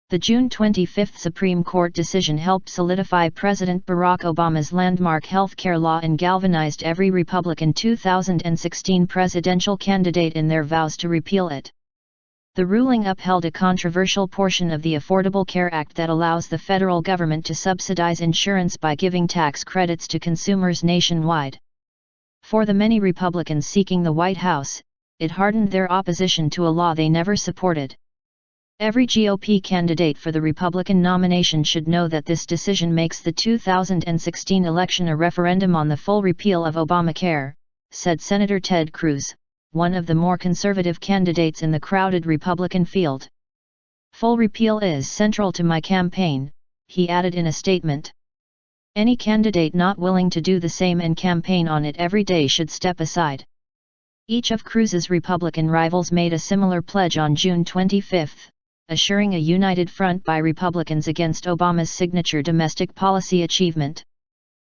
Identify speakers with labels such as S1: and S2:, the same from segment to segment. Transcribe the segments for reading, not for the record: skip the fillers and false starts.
S1: The June 25 Supreme Court decision helped solidify President Barack Obama's landmark healthcare law and galvanized every Republican 2016 presidential candidate in their vows to repeal it. The ruling upheld a controversial portion of the Affordable Care Act that allows the federal government to subsidize insurance by giving tax credits to consumers nationwide. For the many Republicans seeking the White House, it hardened their opposition to a law they never supported. Every GOP candidate for the Republican nomination should know that this decision makes the 2016 election a referendum on the full repeal of Obamacare, said Senator Ted Cruz, one of the more conservative candidates in the crowded Republican field. "Full repeal is central to my campaign," he added in a statement. "Any candidate not willing to do the same and campaign on it every day should step aside." Each of Cruz's Republican rivals made a similar pledge on June 25, assuring a united front by Republicans against Obama's signature domestic policy achievement.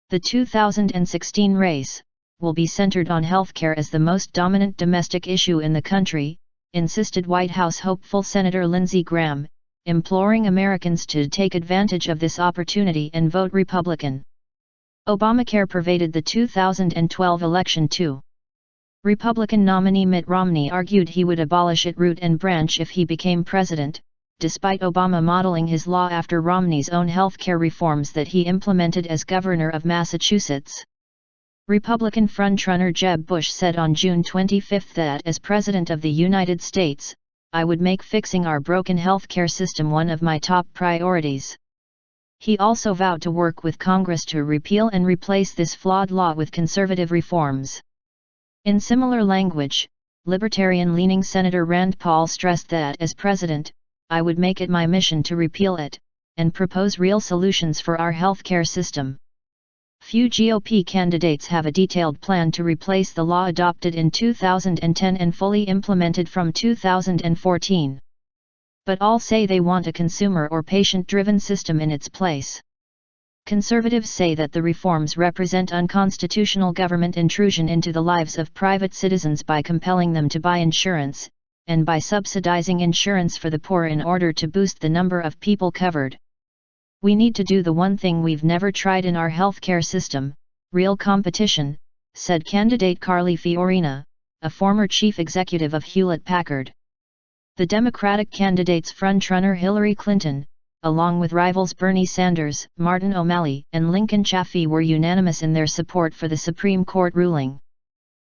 S1: The 2016 race will be centered on healthcare as the most dominant domestic issue in the country, insisted White House hopeful Senator Lindsey Graham, imploring Americans to take advantage of this opportunity and vote Republican. Obamacare pervaded the 2012 election too. Republican nominee Mitt Romney argued he would abolish it root and branch if he became president, despite Obama modeling his law after Romney's own healthcare reforms that he implemented as governor of Massachusetts. Republican frontrunner Jeb Bush said on June 25 that as President of the United States, I would make fixing our broken healthcare system one of my top priorities. He also vowed to work with Congress to repeal and replace this flawed law with conservative reforms. In similar language, libertarian-leaning Senator Rand Paul stressed that as president, I would make it my mission to repeal it, and propose real solutions for our healthcare system. Few GOP candidates have a detailed plan to replace the law adopted in 2010 and fully implemented from 2014. But all say they want a consumer or patient-driven system in its place. Conservatives say that the reforms represent unconstitutional government intrusion into the lives of private citizens by compelling them to buy insurance, and by subsidizing insurance for the poor in order to boost the number of people covered. "We need to do the one thing we've never tried in our healthcare system, real competition," said candidate Carly Fiorina, a former chief executive of Hewlett-Packard. The Democratic candidate's frontrunner Hillary Clinton, along with rivals Bernie Sanders, Martin O'Malley, and Lincoln Chafee, were unanimous in their support for the Supreme Court ruling.